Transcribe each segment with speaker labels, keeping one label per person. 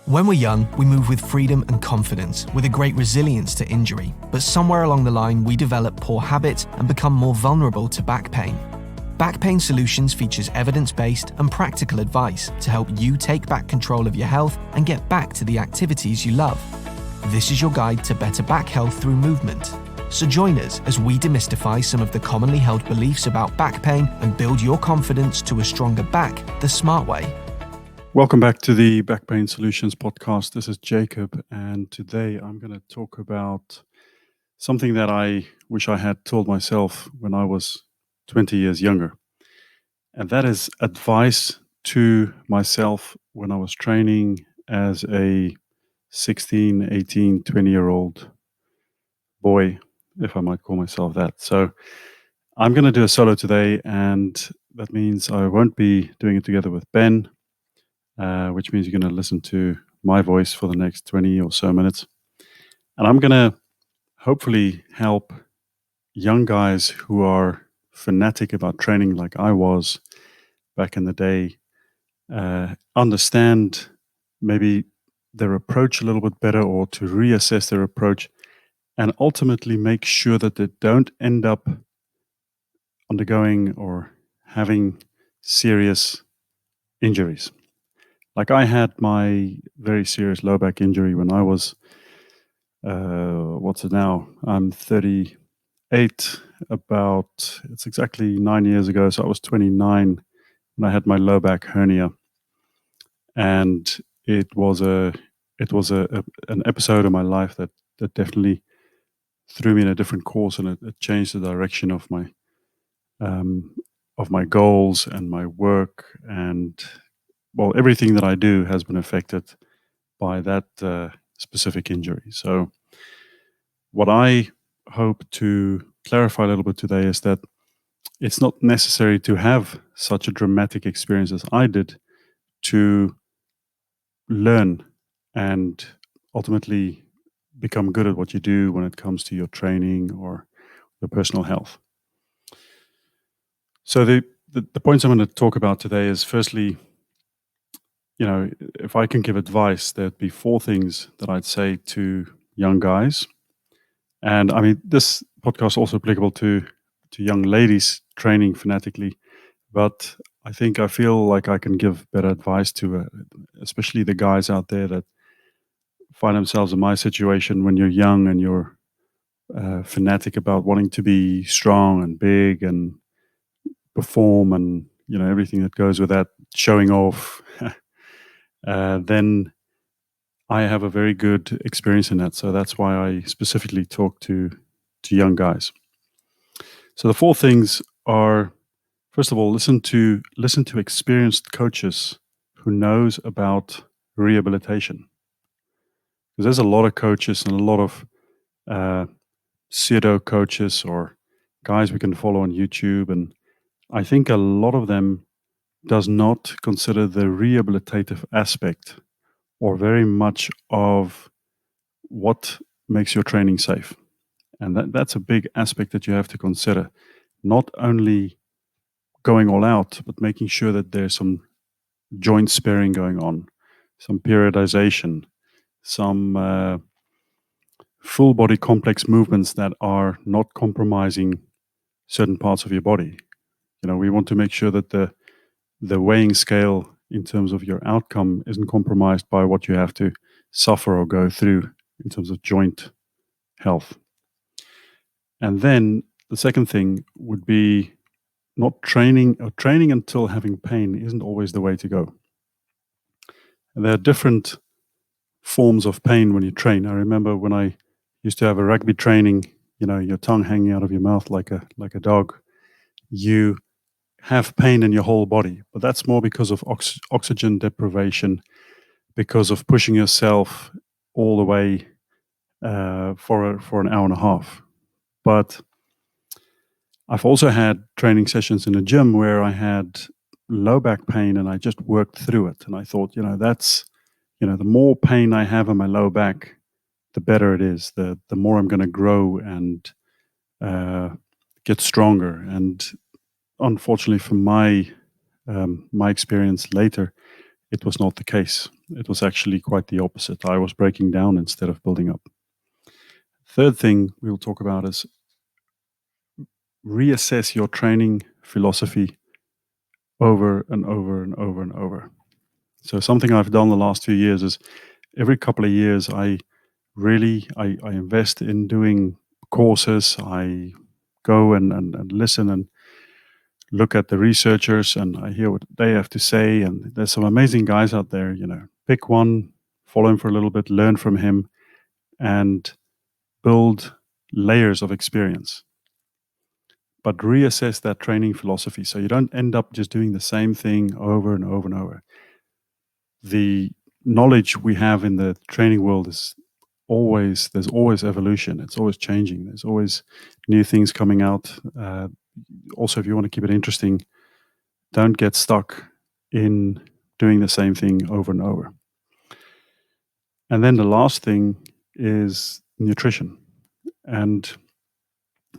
Speaker 1: When we're young, we move with freedom and confidence, with a great resilience to injury. But somewhere along the line, we develop poor habits and become more vulnerable to back pain. Back Pain Solutions features evidence-based and practical advice to help you take back control of your health and get back to the activities you love. This is your guide to better back health through movement. So join us as we demystify some of the commonly held beliefs about back pain and build your confidence to a stronger back the smart way.
Speaker 2: Welcome back to the Back Pain Solutions podcast. This is Jacob, and today I'm going to talk about something that I wish I had told myself when I was 20 years younger. And that is advice to myself when I was training as a 16, 18, 20-year-old boy, if I might call myself that. So I'm going to do a solo today, and that means I won't be doing it together with Ben. Which means you're going to listen to my voice for the next 20 or so minutes. And I'm going to hopefully help young guys who are fanatic about training like I was back in the day, understand maybe their approach a little bit better, or to reassess their approach, and ultimately make sure that they don't end up undergoing or having serious injuries. Like I had my very serious low back injury when I was, what's it now? I'm 38, it's exactly 9 years ago. So I was 29 when I had my low back hernia. And it was an episode of my life that definitely threw me in a different course, and it changed the direction of my goals and my work, and well, everything that I do has been affected by that specific injury. So what I hope to clarify a little bit today is that it's not necessary to have such a dramatic experience as I did to learn and ultimately become good at what you do when it comes to your training or your personal health. So the points I'm going to talk about today is, firstly, if I can give advice, there'd be 4 things that I'd say to young guys. And I mean, this podcast is also applicable to young ladies training fanatically, but I feel like I can give better advice to especially the guys out there that find themselves in my situation when you're young and you're fanatic about wanting to be strong and big and perform and, everything that goes with that, showing off. Then I have a very good experience in that. So that's why I specifically talk to young guys. So the 4 things are, first of all, listen to experienced coaches who knows about rehabilitation. Because there's a lot of coaches and a lot of pseudo coaches or guys we can follow on YouTube. And I think a lot of them does not consider the rehabilitative aspect, or very much of what makes your training safe. And that's a big aspect that you have to consider. Not only going all out, but making sure that there's some joint sparing going on, some periodization, some full body complex movements that are not compromising certain parts of your body. We want to make sure that the weighing scale in terms of your outcome isn't compromised by what you have to suffer or go through in terms of joint health. And then the second thing would be not training until having pain isn't always the way to go. And there are different forms of pain when you train. I remember when I used to have a rugby training, your tongue hanging out of your mouth like a dog. You have pain in your whole body, but that's more because of oxygen deprivation, because of pushing yourself all the way for an hour and a half. But I've also had training sessions in a gym where I had low back pain and I just worked through it. And I thought, that's, the more pain I have in my low back, the better it is, the more I'm going to grow and get stronger. And unfortunately, from my experience later, it was not the case. It was actually quite the opposite. I was breaking down instead of building up. Third thing we'll talk about is reassess your training philosophy over and over and over and over. So something I've done the last few years is every couple of years I invest in doing courses. I go and listen and look at the researchers, and I hear what they have to say. And there's some amazing guys out there, pick one, follow him for a little bit, learn from him, and build layers of experience. But reassess that training philosophy so you don't end up just doing the same thing over and over and over. The knowledge we have in the training world is there's always evolution. It's always changing. There's always new things coming out. Also, if you want to keep it interesting, don't get stuck in doing the same thing over and over. And then the last thing is nutrition. And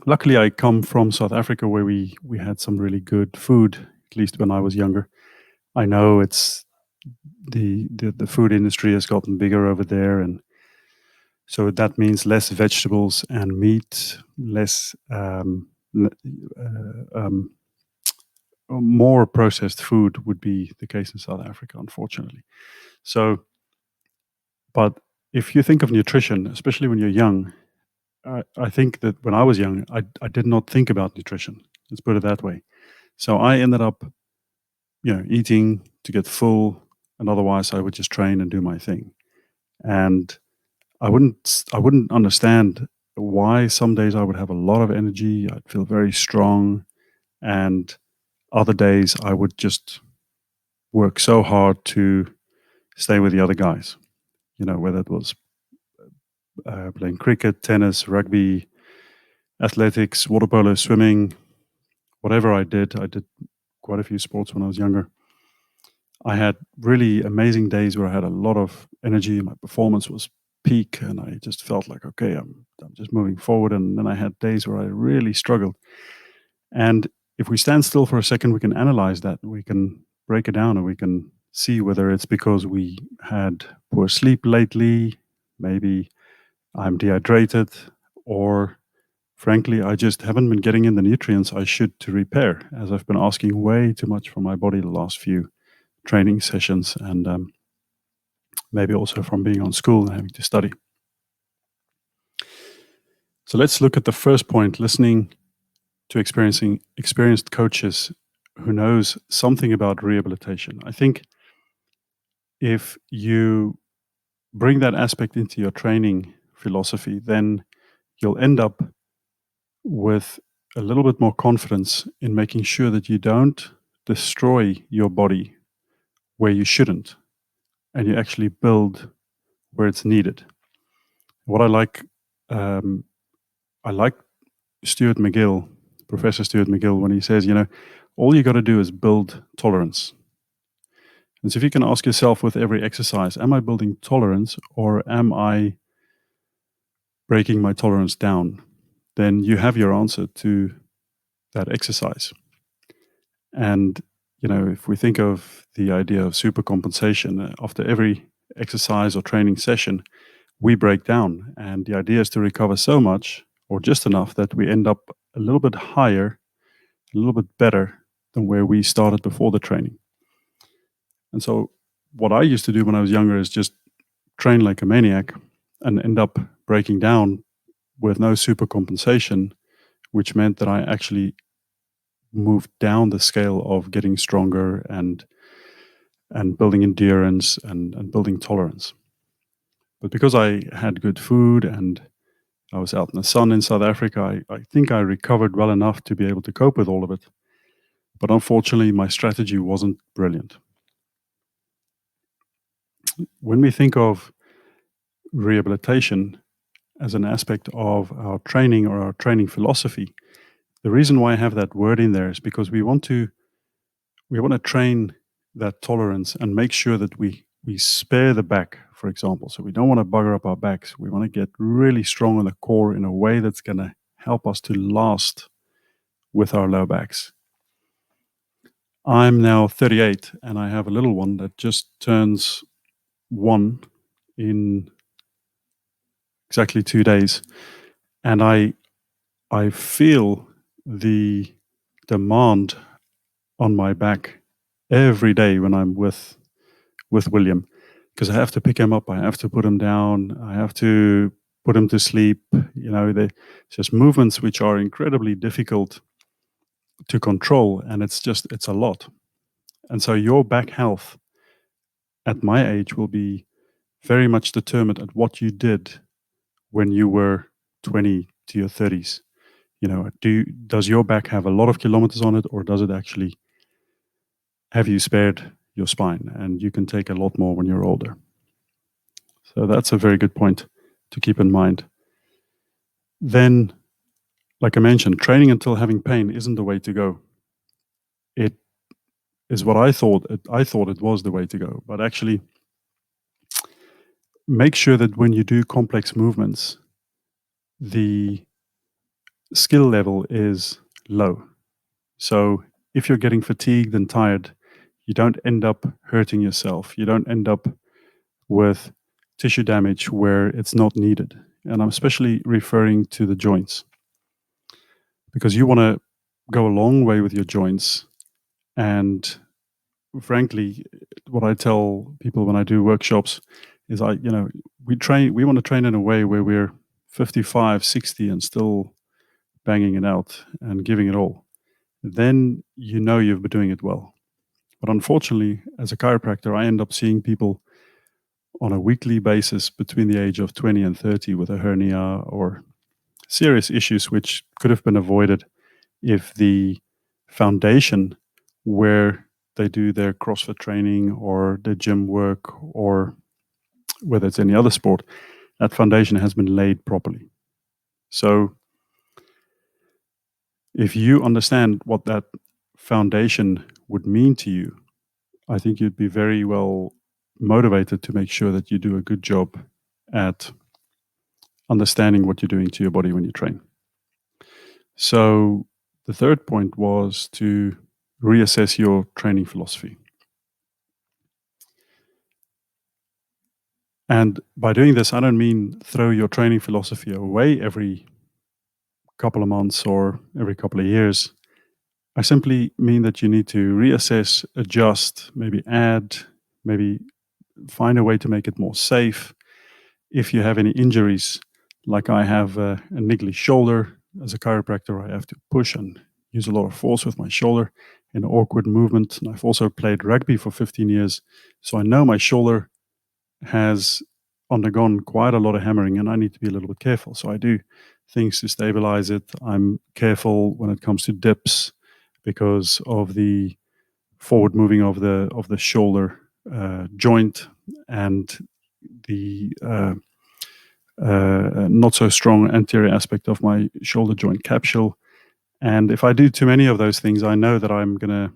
Speaker 2: luckily, I come from South Africa, where we had some really good food, at least when I was younger. I know it's the food industry has gotten bigger over there, and so that means less vegetables and meat, less more processed food would be the case in South Africa, unfortunately. So, but if you think of nutrition, especially when you're young, I think that when I was young, I did not think about nutrition. Let's put it that way. So I ended up, eating to get full, and otherwise I would just train and do my thing. And I wouldn't understand why some days I would have a lot of energy, I'd feel very strong, and other days I would just work so hard to stay with the other guys. Whether it was playing cricket, tennis, rugby, athletics, waterpolo, swimming, whatever I did quite a few sports when I was younger. I had really amazing days where I had a lot of energy. My performance was peak, and I just felt like, okay, I'm just moving forward. And then I had days where I really struggled. And if we stand still for a second, we can analyze that. We can break it down, and we can see whether it's because we had poor sleep lately, maybe I'm dehydrated, or frankly, I just haven't been getting in the nutrients I should to repair, as I've been asking way too much from my body the last few training sessions, and maybe also from being on school and having to study. So let's look at the first point, listening to experienced coaches who knows something about rehabilitation. I think if you bring that aspect into your training philosophy, then you'll end up with a little bit more confidence in making sure that you don't destroy your body where you shouldn't, and you actually build where it's needed. What I like Stuart McGill, Professor Stuart McGill, when he says, all you got to do is build tolerance. And so if you can ask yourself with every exercise, am I building tolerance or am I breaking my tolerance down? Then you have your answer to that exercise. And, if we think of the idea of supercompensation, after every exercise or training session, we break down. And the idea is to recover so much or just enough that we end up a little bit higher, a little bit better than where we started before the training. And so what I used to do when I was younger is just train like a maniac and end up breaking down with no supercompensation, which meant that I actually moved down the scale of getting stronger and building endurance and building tolerance. But because I had good food and I was out in the sun in South Africa, I think I recovered well enough to be able to cope with all of it. But unfortunately, my strategy wasn't brilliant. When we think of rehabilitation as an aspect of our training or our training philosophy, the reason why I have that word in there is because we want to train that tolerance and make sure that we spare the back, for example. So we don't want to bugger up our backs. We want to get really strong on the core in a way that's going to help us to last with our low backs. I'm now 38 and I have a little one that just turns one in exactly 2 days, and I feel the demand on my back every day when I'm with William, because I have to pick him up, I have to put him down, I have to put him to sleep. It's just movements which are incredibly difficult to control, and it's a lot. And so your back health at my age will be very much determined at what you did when you were 20 to your 30s. Does your back have a lot of kilometers on it, or does it actually have you spared your spine and you can take a lot more when you're older? So that's a very good point to keep in mind. Then, like I mentioned, training until having pain isn't the way to go. It is what I thought. I thought it was the way to go, but actually, make sure that when you do complex movements, the skill level is low. So if you're getting fatigued and tired, you don't end up hurting yourself. You don't end up with tissue damage where it's not needed. And I'm especially referring to the joints, because you want to go a long way with your joints. And frankly, what I tell people when I do workshops is we want to train in a way where we're 55, 60 and still banging it out and giving it all. Then you've been doing it well. But unfortunately, as a chiropractor, I end up seeing people on a weekly basis between the age of 20 and 30 with a hernia or serious issues which could have been avoided if the foundation where they do their CrossFit training or their gym work, or whether it's any other sport, that foundation has been laid properly. So if you understand what that foundation would mean to you, I think you'd be very well motivated to make sure that you do a good job at understanding what you're doing to your body when you train. So the third point was to reassess your training philosophy. And by doing this, I don't mean throw your training philosophy away every couple of months or every couple of years. I simply mean that you need to reassess, adjust, maybe add, maybe find a way to make it more safe. If you have any injuries, like I have a niggly shoulder, as a chiropractor, I have to push and use a lot of force with my shoulder in awkward movement. And I've also played rugby for 15 years. So I know my shoulder has undergone quite a lot of hammering and I need to be a little bit careful. So I do things to stabilize it. I'm careful when it comes to dips because of the forward moving of the shoulder joint and the not so strong anterior aspect of my shoulder joint capsule. And if I do too many of those things, I know that I'm going to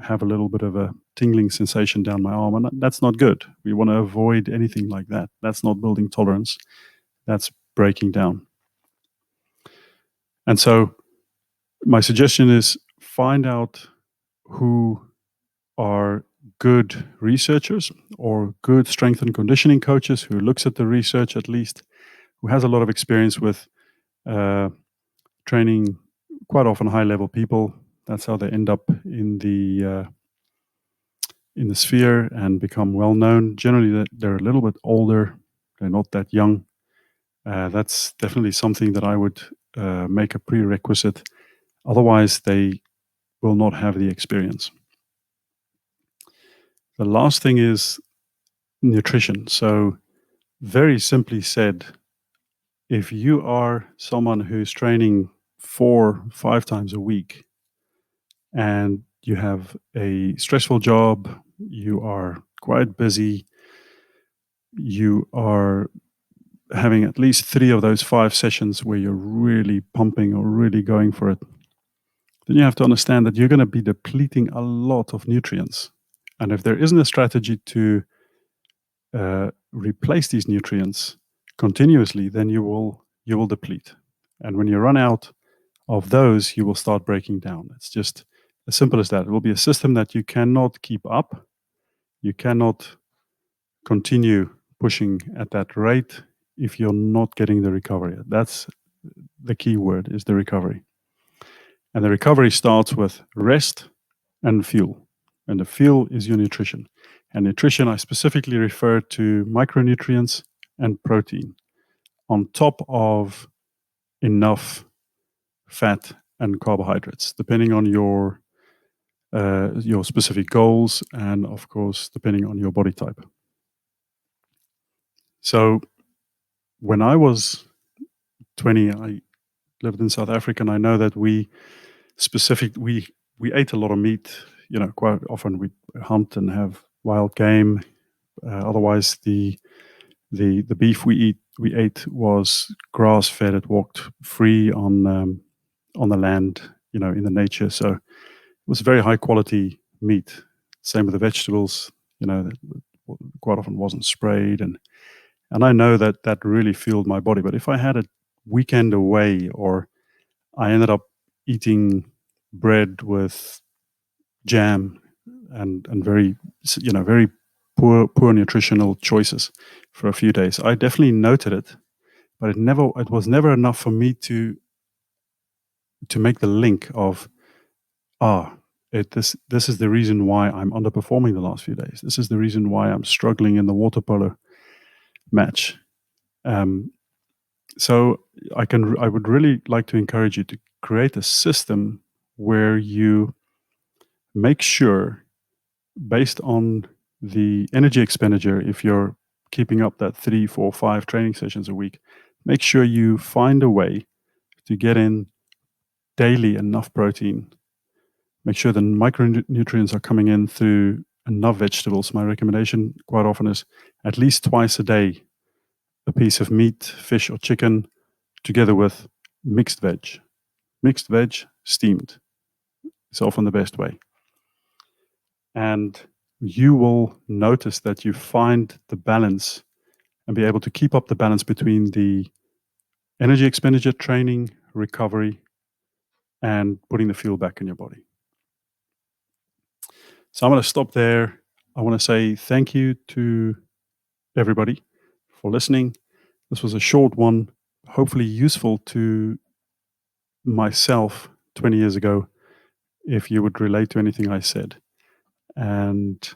Speaker 2: have a little bit of a tingling sensation down my arm, and that's not good. We want to avoid anything like that. That's not building tolerance. That's breaking down. And so my suggestion is find out who are good researchers or good strength and conditioning coaches who looks at the research at least, who has a lot of experience with training quite often high-level people. That's how they end up in the sphere and become well-known. Generally, they're a little bit older. They're not that young. That's definitely something that I would make a prerequisite. Otherwise, they will not have the experience. The last thing is nutrition. So, very simply said, if you are someone who's training 4-5 times a week and you have a stressful job, you are quite busy, you are having at least 3 of those 5 sessions where you're really pumping or really going for it, then you have to understand that you're going to be depleting a lot of nutrients. And if there isn't a strategy to replace these nutrients continuously, then you will deplete. And when you run out of those, you will start breaking down. It's just as simple as that. It will be a system that you cannot keep up. You cannot continue pushing at that rate if you're not getting the recovery. That's the key word, is the recovery. And the recovery starts with rest and fuel. And the fuel is your nutrition. And nutrition, I specifically refer to micronutrients and protein on top of enough fat and carbohydrates, depending on your specific goals and, of course, depending on your body type. So when I was 20, I lived in South Africa, and I know that we ate a lot of meat. Quite often we hunt and have wild game. Otherwise, the beef we ate was grass fed. It walked free on the land, in the nature. So it was very high quality meat. Same with the vegetables. That quite often wasn't sprayed, and I know that really fueled my body. But if I had a weekend away, or I ended up eating bread with jam and very very poor nutritional choices for a few days, I definitely noted it, but it was never enough for me to make the link of this is the reason why I'm underperforming the last few days. This is the reason why I'm struggling in the waterpolo match. So I would really like to encourage you to create a system where you make sure, based on the energy expenditure, if you're keeping up that 3, 4, 5 training sessions a week, make sure you find a way to get in daily enough protein. Make sure the micronutrients are coming in through enough vegetables. My recommendation quite often is at least twice a day, a piece of meat, fish or chicken, together with mixed veg. Mixed veg, steamed, is often the best way. And you will notice that you find the balance and be able to keep up the balance between the energy expenditure, training, recovery, and putting the fuel back in your body. So I'm going to stop there. I want to say thank you to everybody for listening. This was a short one, hopefully useful to myself 20 years ago, if you would relate to anything I said. And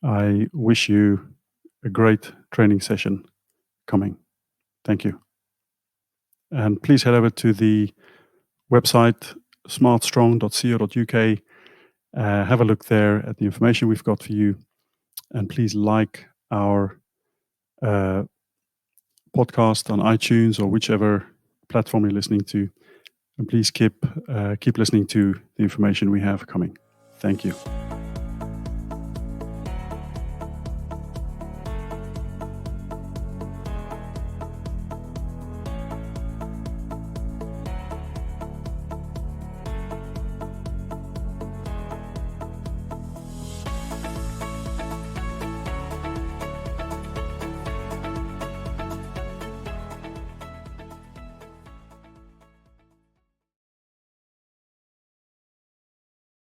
Speaker 2: I wish you a great training session coming. Thank you. And please head over to the website smartstrong.co.uk. Have a look there at the information we've got for you. And please like our podcast on iTunes or whichever platform you're listening to. And please keep listening to the information we have coming. Thank you.